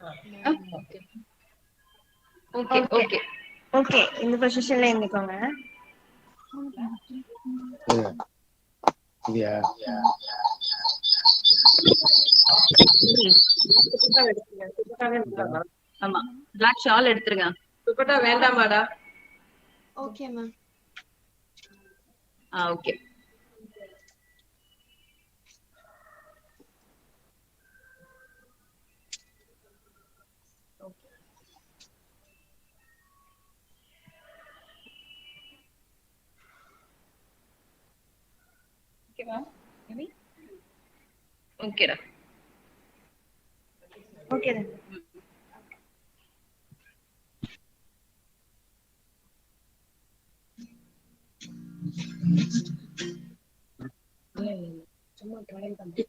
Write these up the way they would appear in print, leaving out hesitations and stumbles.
Okay okay okay okay okay. இந்த பொசிஷன்ல இருந்துக்கோங்க. இல்லையா? துப்பட்டா எடுத்துருங்க. துப்பட்டாவே எடுத்துக்கலாமா? ஆமா, பிளாக் ஷால் எடுத்துருங்க. துப்பட்டா வேண்டாமாடா? Okay ma'am. ஓகே. ஓகேவா? ஓகேடா. ஓகே. சும்மா ட்ரையல் பண்ணு.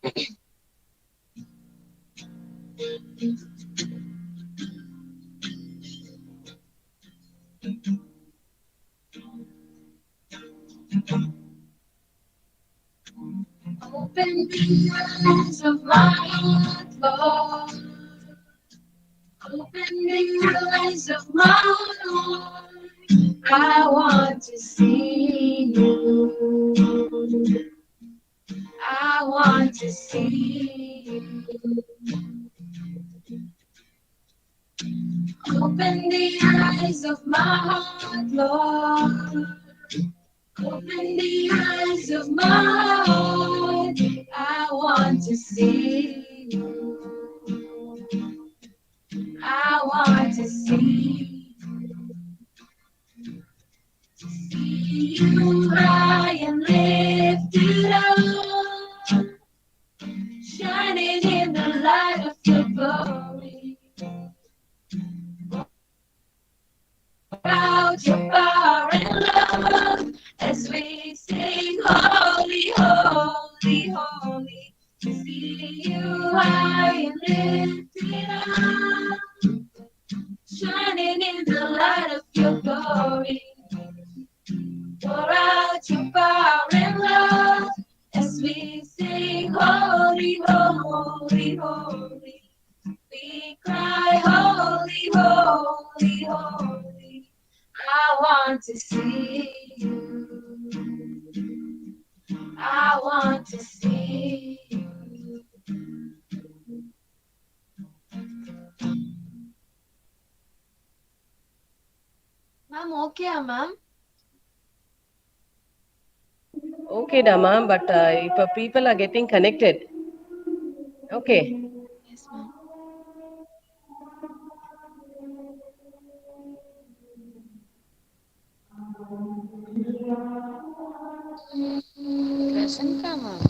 Open the eyes of my heart, Lord. Open the eyes of my heart. I want to see you. I want to see you. Open the eyes of my heart, Lord. Open the eyes of my heart. I want to see you. I want to see you high and lifted up, shining in the light of your glory. Out your power and love as we sing holy, holy, holy. To see you high and lifted up, shining in the light of your glory. Pour out your power and love as we sing holy, holy, holy. We cry holy, holy, holy. I want to see you. I want to see you. Ma'am, okay, ma'am? Okay, Dama, but if people are getting connected, okay. Yes, ma'am. Prasanka, ma'am.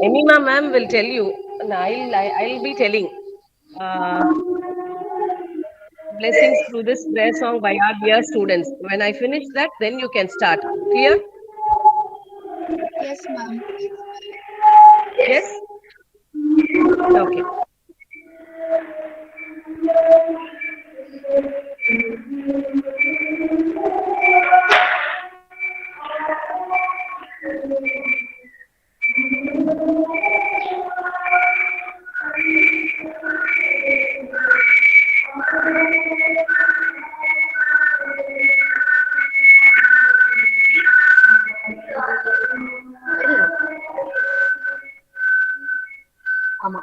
Emima ma'am will tell you, and I'll be telling blessings through this prayer song by our dear students. When I finish that, then you can start. Clear? Yes, ma'am. Yes? Okay. ஆமா.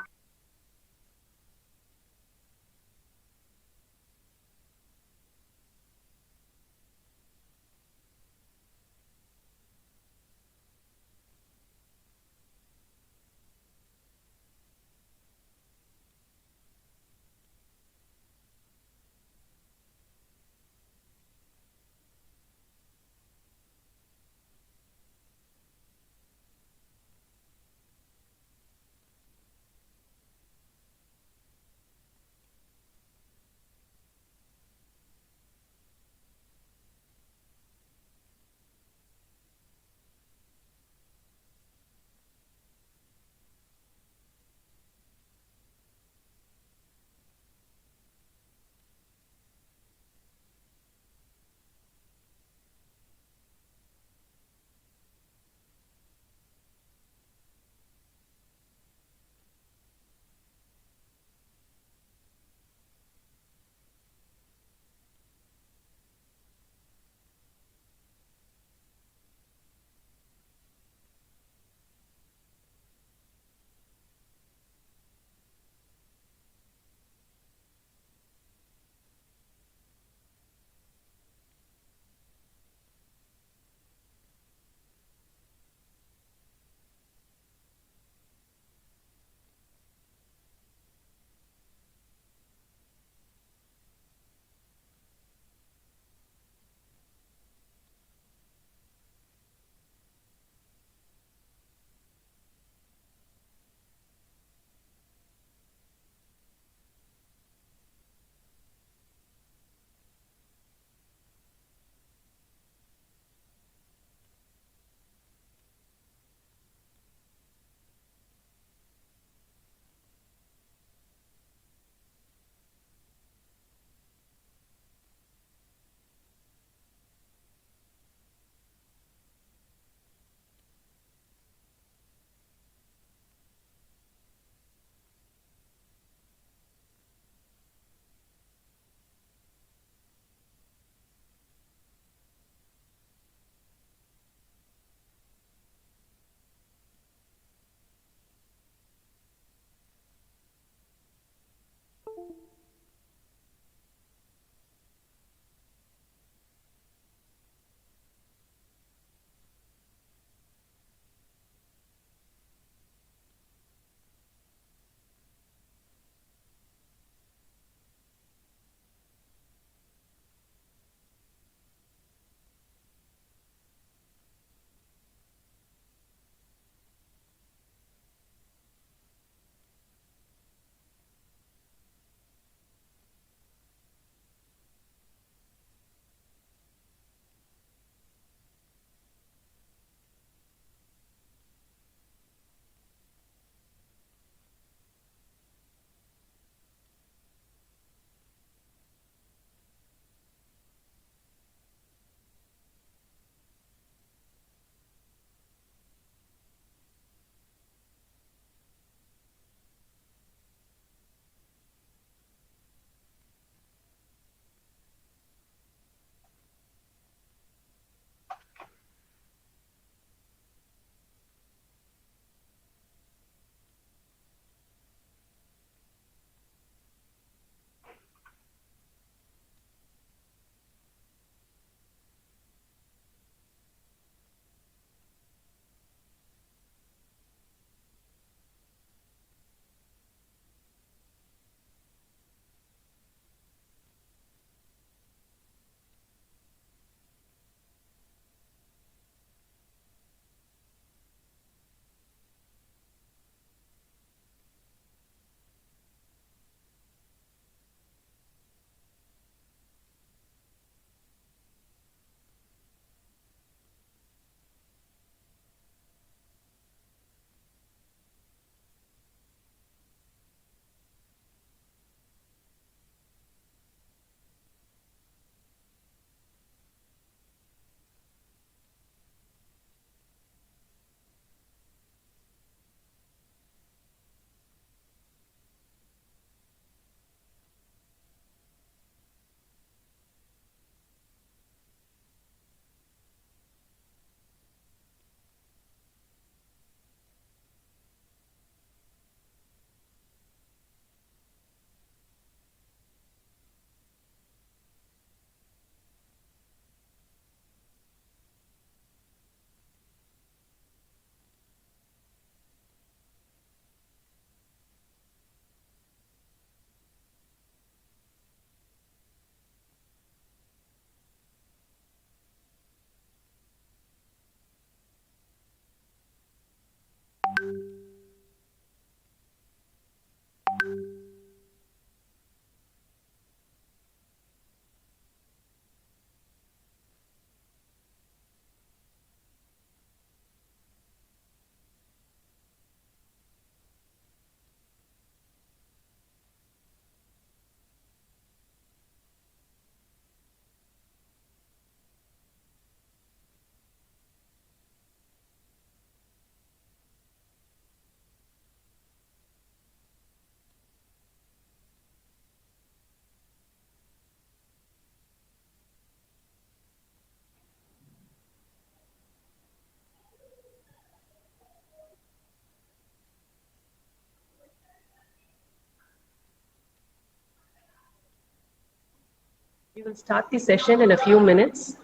We will start the session in a few minutes.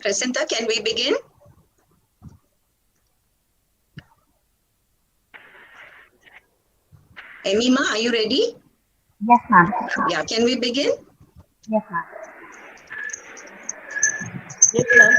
Prasinta, can we begin? Emima, are you ready? Yes, ma'am. Yeah, can we begin? Yes, ma'am. Yes, ma'am.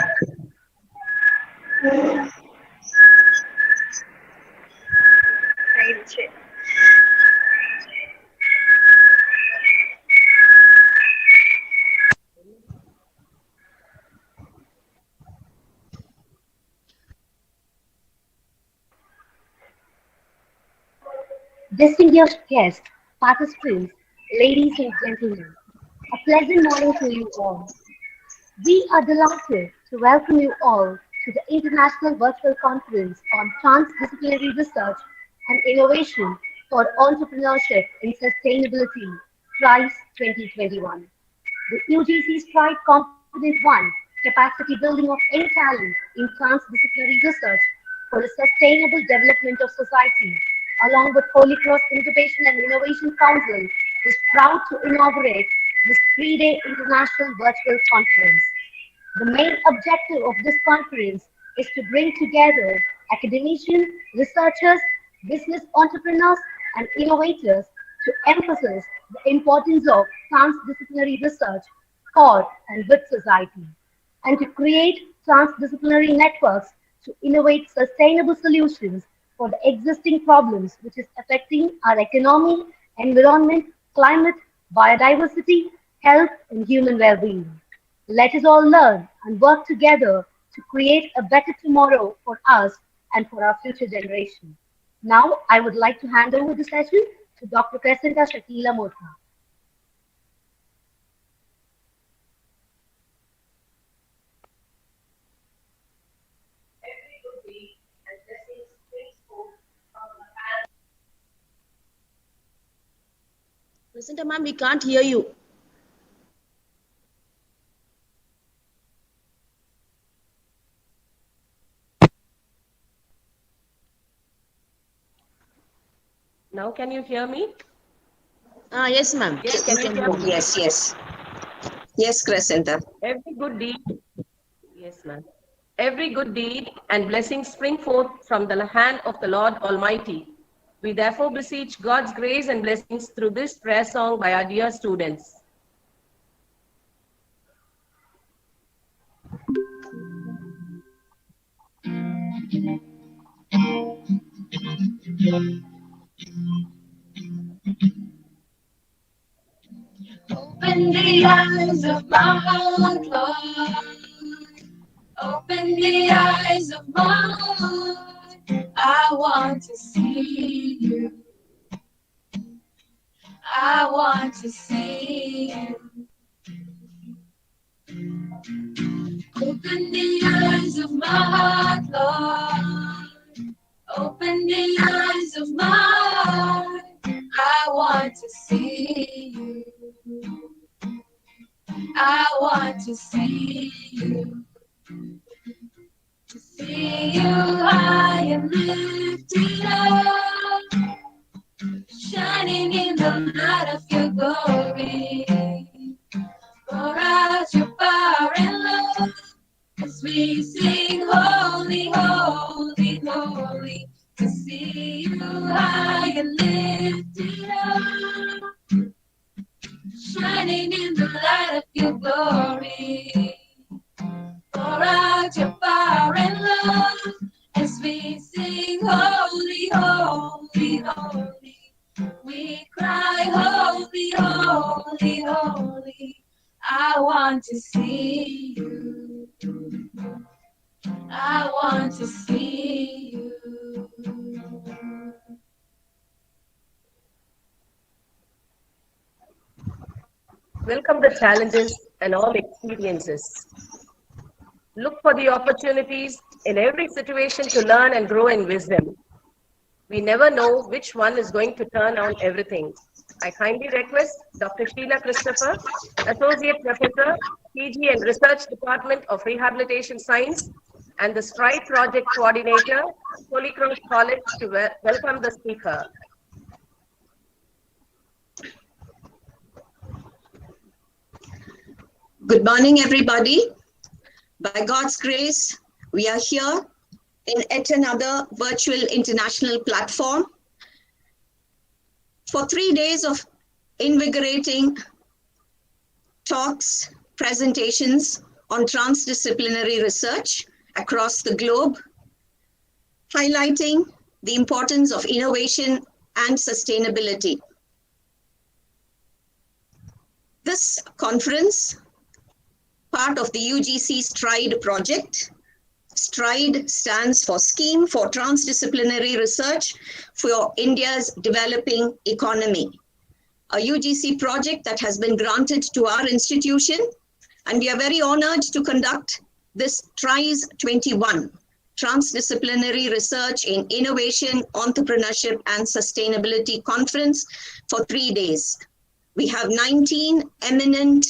Distinguished guests, participants, ladies and gentlemen, a pleasant morning to you all. We are delighted to welcome you all to the International Virtual Conference on Transdisciplinary Research and Innovation for Entrepreneurship in Sustainability, TRICE 2021. The UGC Stride Component 1 Capacity Building of Young Talent in Transdisciplinary Research for the Sustainable Development of Society, along with Holy Cross Incubation and Innovation Council, is proud to inaugurate this 3-day international virtual conference. The main objective of this conference is to bring together academicians, researchers, business entrepreneurs, and innovators to emphasize the importance of transdisciplinary research for and with society, and to create transdisciplinary networks to innovate sustainable solutions for the existing problems which is affecting our economy, environment, climate, biodiversity, health, and human well-being. Let us all learn and work together to create a better tomorrow for us and for our future generation. Now, I would like to hand over the session to Dr. Crescenta Shakila Mota. Prasinta ma'am, we can't hear you. Now, can you hear me? Yes, ma'am. Yes, can you hear me? Yes, yes. Yes, Crescenta. Every good deed, yes, ma'am. Every good deed and blessings spring forth from the hand of the Lord Almighty. We therefore beseech God's grace and blessings through this prayer song by our dear students. Open the eyes of my heart, Lord. Open the eyes of my heart. I want to see you. I want to see you. Open the eyes of my heart, Lord. Open the eyes of my heart. I want to see you. I want to see you. To see you high and lifted up, shining in the light of your glory. Pour out your power and love as we sing holy, holy, holy. To see you high and lifted up, shining in the light of your glory. Pour out your power and love as we sing holy, holy, holy. We cry holy, holy, holy. I want to see you. I want to see you. Welcome the challenges and all experiences. Look for the opportunities in every situation to learn and grow in wisdom. We never know which one is going to turn on everything. I kindly request Dr. Sheila Christopher, Associate Professor, PG and Research Department of Rehabilitation Science, and the STRIDE Project Coordinator, Holy Cross College, to welcome the speaker. Good morning, everybody. By God's grace, we are here in yet another virtual international platform for 3 days of invigorating talks, presentations on transdisciplinary research across the globe, highlighting the importance of innovation and sustainability. This conference, part of the UGC STRIDE project. STRIDE stands for Scheme for Transdisciplinary Research for India's Developing Economy, a UGC project that has been granted to our institution, and we are very honored to conduct this TRISE 21, Transdisciplinary Research in Innovation, Entrepreneurship and Sustainability Conference for 3 days. We have 19 eminent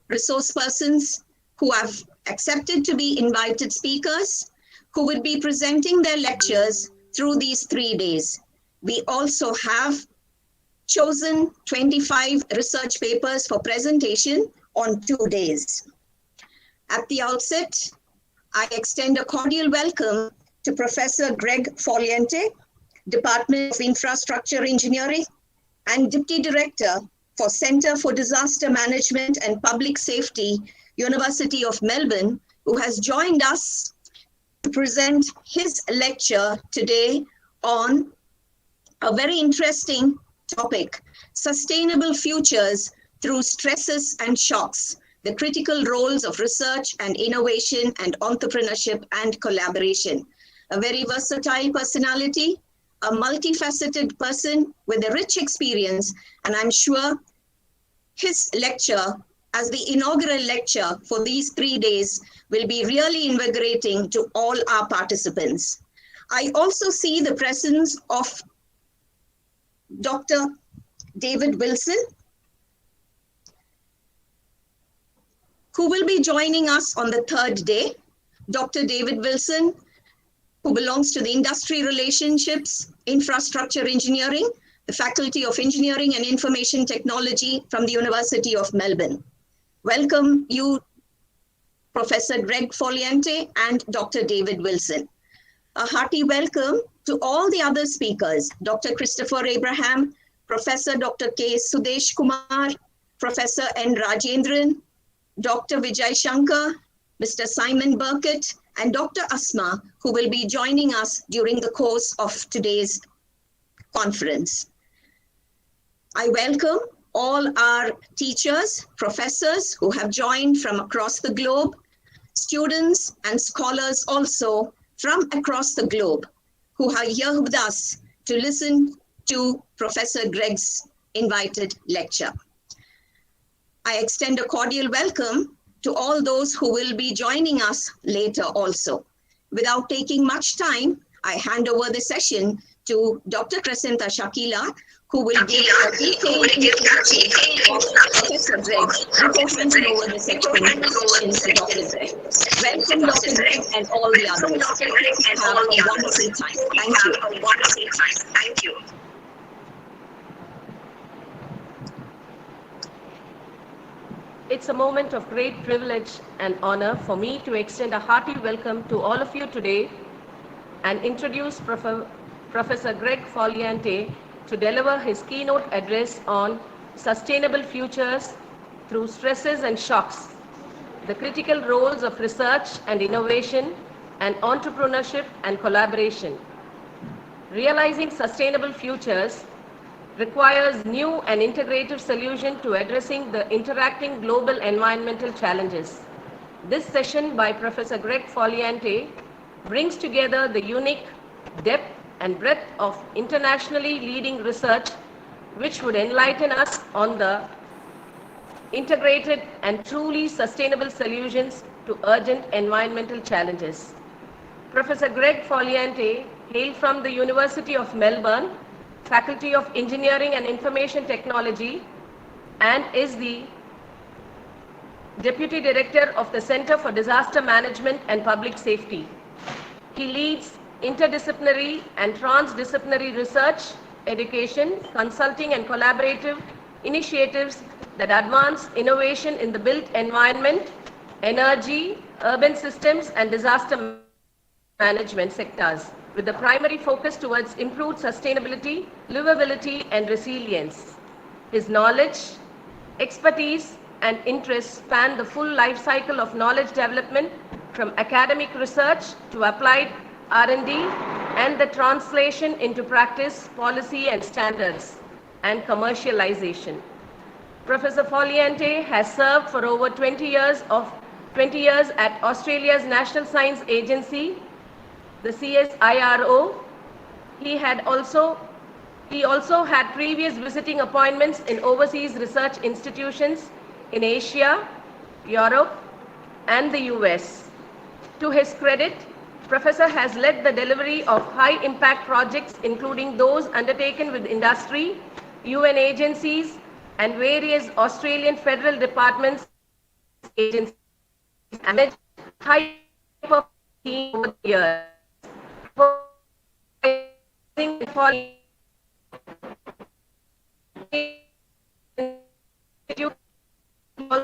resource persons who have accepted to be invited speakers who will be presenting their lectures through these 3 days. We also have chosen 25 research papers for presentation on 2 days. At the outset, I extend a cordial welcome to Professor Greg Foliante, Department of Infrastructure Engineering and Deputy Director for Center for Disaster Management and Public Safety, University of Melbourne, who has joined us to present his lecture today on a very interesting topic, Sustainable Futures Through Stresses and Shocks, the critical roles of research and innovation and entrepreneurship and collaboration. A very versatile personality, a multifaceted person with a rich experience, and I'm sure his lecture as the inaugural lecture for these 3 days will be really invigorating to all our participants. I also see the presence of Dr. David Wilson, who will be joining us on the 3rd day. Dr. David Wilson, who belongs to the Industry Relationships, Infrastructure Engineering, the Faculty of Engineering and Information Technology from the University of Melbourne. welcome you, Professor Greg Foliante and Dr. David Wilson. A hearty welcome to all the other speakers, Dr. Christopher Abraham, Professor Dr. K. Sudesh Kumar, Professor N. Rajendran, Dr. Vijay Shankar, Mr. Simon Burkett, and Dr. Asma, who will be joining us during the course of today's conference. I welcome all our teachers, professors who have joined from across the globe, students and scholars also from across the globe who are here with us to listen to Professor Greg's invited lecture. I extend a cordial welcome to all those who will be joining us later also. Without taking much time, I hand over the session to Dr. Crescenta Shakila, who will give a detailed introduction of Professor Greg before handing over the session to Dr. Greg. Welcome, Dr. Greg, and all the others. Have a wonderful time. Thank you. It's a moment of great privilege and honor for me to extend a hearty welcome to all of you today and introduce Professor Greg Foliante to deliver his keynote address on sustainable futures through stresses and shocks, the critical roles of research and innovation, and entrepreneurship and collaboration. Realizing sustainable futures requires new and integrative solutions to addressing the interacting global environmental challenges. This session by Professor Greg Foliante brings together the unique depth and breadth of internationally leading research which would enlighten us on the integrated and truly sustainable solutions to urgent environmental challenges. Professor Greg Foliante hails from the University of Melbourne, Faculty of Engineering and Information Technology, and is the Deputy Director of the Center for Disaster Management and Public Safety. He leads interdisciplinary and transdisciplinary research, education, consulting, and collaborative initiatives that advance innovation in the built environment, energy, urban systems, and disaster management sectors, with the primary focus towards improved sustainability, livability, and resilience. His knowledge, expertise, and interests span the full life cycle of knowledge development, from academic research to applied R&D, and the translation into practice, policy, and standards, and commercialization. Professor Foliante has served for over 20 years at Australia's National Science Agency, the CSIRO. He also had previous visiting appointments in overseas research institutions in Asia, Europe, and the US. To his credit, Professor has led the delivery of high-impact projects, including those undertaken with industry, UN agencies, and various Australian federal departments, agencies, and high-performing team over the years.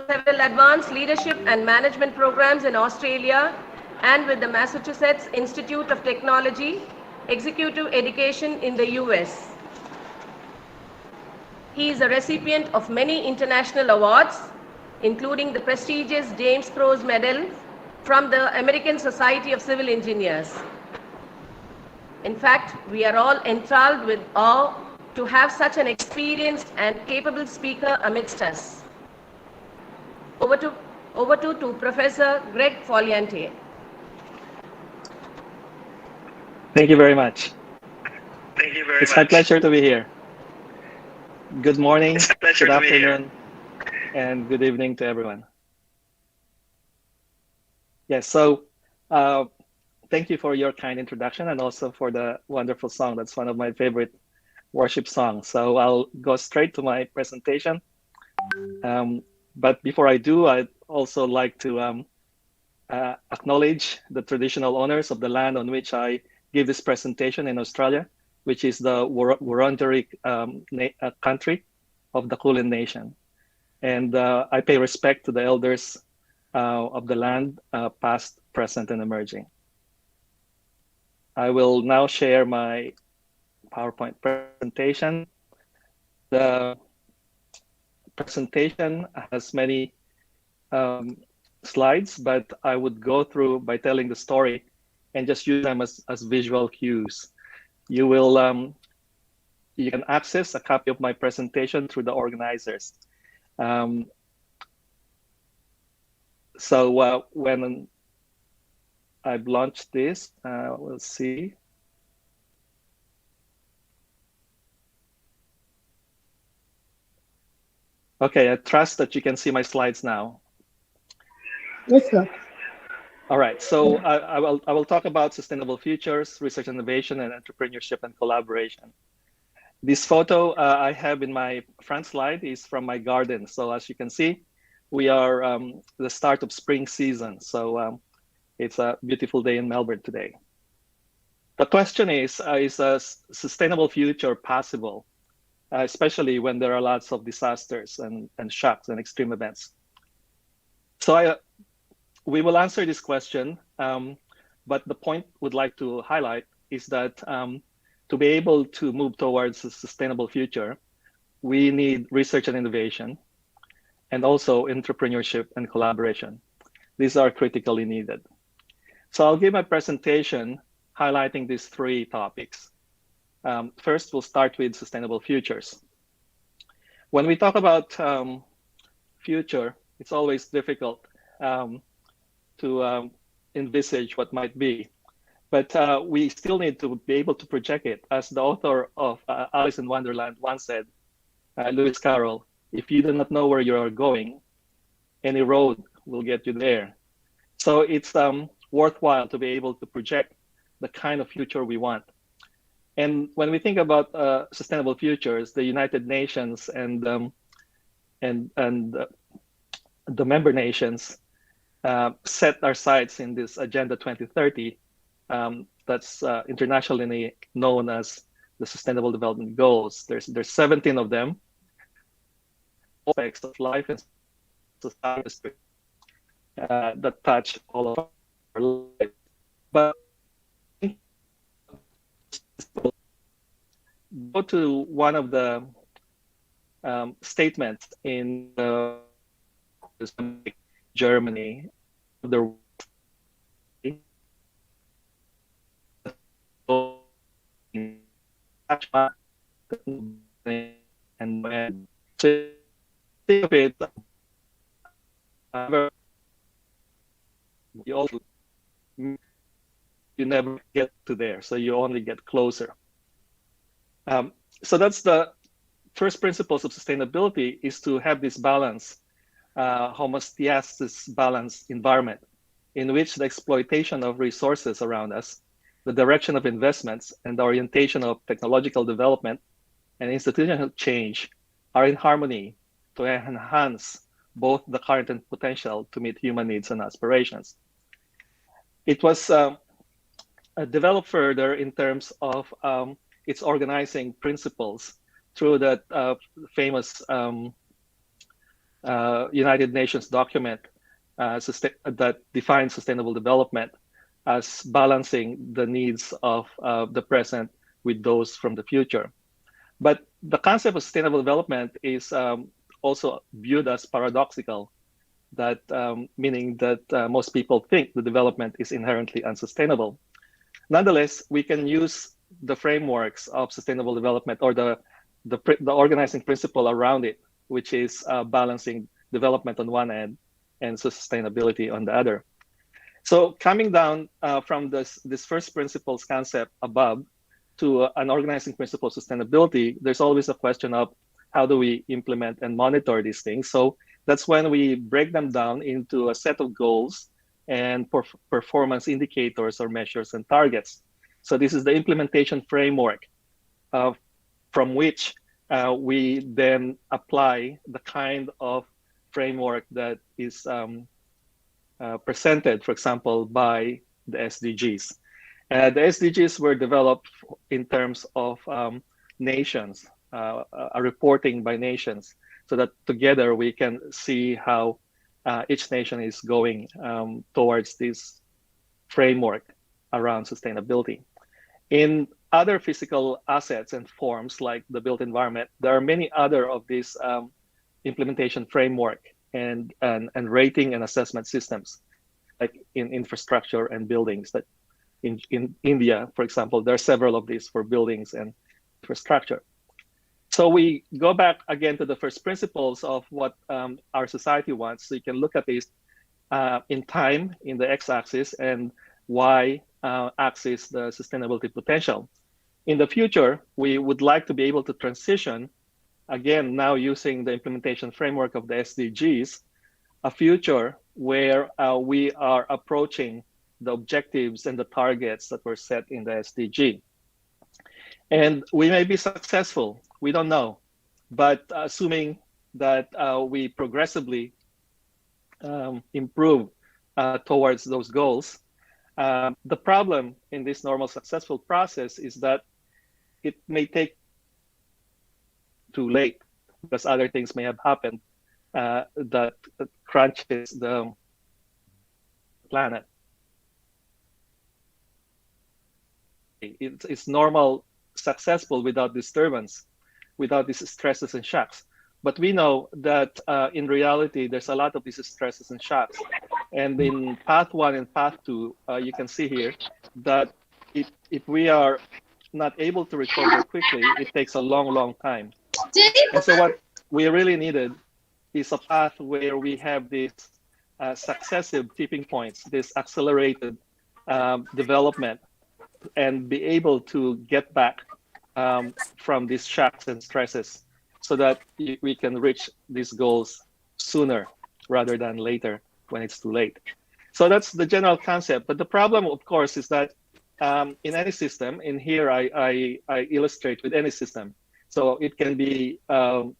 Several advanced leadership and management programs in Australia and with the Massachusetts Institute of Technology, Executive Education in the US. He is a recipient of many international awards, including the prestigious James Crowe Medal from the American Society of Civil Engineers. In fact, we are all enthralled with awe to have such an experienced and capable speaker amidst us. Over to Professor Greg Foliante. Thank you very much. It's my pleasure to be here. Good morning, good afternoon, and good evening to everyone. Yes, so thank you for your kind introduction and also for the wonderful song. That's one of my favorite worship songs. So I'll go straight to my presentation. But before I do, I'd also like to acknowledge the traditional owners of the land on which I give this presentation in Australia, which is the Wurundjeri country of the Kulin Nation. And I pay respect to the elders of the land, past, present, and emerging. I will now share my PowerPoint presentation. The presentation has many slides, but I would go through by telling the story and just use them as visual cues. You will you can access a copy of my presentation through the organizers. So when I've launched this, we'll see. Okay, I trust that you can see my slides now. Yes, sir. All right, so I will talk about sustainable futures, research and innovation, and entrepreneurship and collaboration. This photo I have in my front slide is from my garden. So as you can see, we are the start of spring season. So it's a beautiful day in Melbourne today. The question is a sustainable future possible, especially when there are lots of disasters and shocks and extreme events? So we will answer this question, but the point we'd like to highlight is that to be able to move towards a sustainable future, we need research and innovation, and also entrepreneurship and collaboration. These are critically needed. So I'll give my presentation highlighting these three topics. First, we'll start with sustainable futures. When we talk about future, it's always difficult to envisage what might be. But we still need to be able to project it. As the author of Alice in Wonderland once said, Lewis Carroll, if you do not know where you are going, any road will get you there. So it's worthwhile to be able to project the kind of future we want. And when we think about sustainable futures, the United Nations and the member nations set our sights in this Agenda 2030. That's internationally known as the Sustainable Development Goals. There's 17 of them, aspects of life and society that touch all of our lives. But go to one of the statements in Germany, the and when so think of it, you never get to there, so you only get closer. So that's the first principles of sustainability, is to have this balance, homeostasis balanced environment in which the exploitation of resources around us, the direction of investments, and the orientation of technological development and institutional change are in harmony to enhance both the current and potential to meet human needs and aspirations. It was developed further in terms of its organizing principles through that famous United Nations document that defines sustainable development as balancing the needs of the present with those from the future. But the concept of sustainable development is also viewed as paradoxical, that meaning that most people think the development is inherently unsustainable. Nonetheless, we can use the frameworks of sustainable development, or the organizing principle around it, which is balancing development on one end and sustainability on the other. So coming down from this first principles concept above to an organizing principle of sustainability, there's always a question of how do we implement and monitor these things. So that's when we break them down into a set of goals and performance indicators or measures and targets. So this is the implementation framework from which we then apply the kind of framework that is presented, for example, by the SDGs. The SDGs were developed in terms of nations, a reporting by nations. so that together we can see how each nation is going towards this framework around sustainability. In other physical assets and forms like the built environment, there are many other of these implementation framework and rating and assessment systems, like in infrastructure and buildings. That in India, for example, there are several of these for buildings and infrastructure. So we go back again to the first principles of what our society wants. So you can look at this in time in the x-axis and y-axis the sustainability potential. In the future, we would like to be able to transition, again, now using the implementation framework of the SDGs, a future where we are approaching the objectives and the targets that were set in the SDG. And we may be successful, we don't know, but assuming that we progressively improve towards those goals, the problem in this normal successful process is that it may take too late because other things may have happened that crunches the planet. It's normal successful without disturbance, without these stresses and shocks. But we know that in reality, there's a lot of these stresses and shocks. And in path 1 and path 2, you can see here that if we are not able to recover quickly, it takes a long, long time. And so what we really needed is a path where we have these successive tipping points, this accelerated development, and be able to get back from these shocks and stresses so that we can reach these goals sooner rather than later when it's too late. So that's the general concept. But the problem, of course, is that in any system, in here I illustrate with any system. So it can be the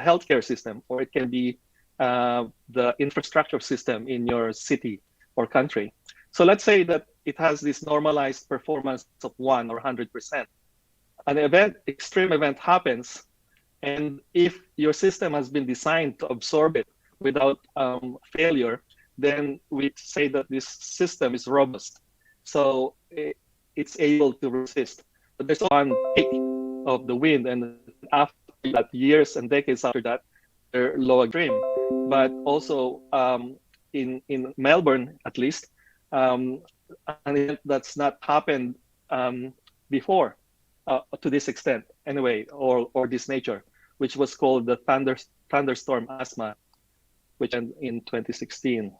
healthcare system, or it can be the infrastructure system in your city or country. So let's say that it has this normalized performance of 1 or 100%. An extreme event happens, and if your system has been designed to absorb it without failure, then we say that this system is robust. So it's able to resist. But there's one peak of the wind, and after that, years and decades after that, they're low extreme. But also in Melbourne, at least, an event that's not happened before to this extent, anyway, or this nature, which was called the thunderstorm asthma, which ended in 2016.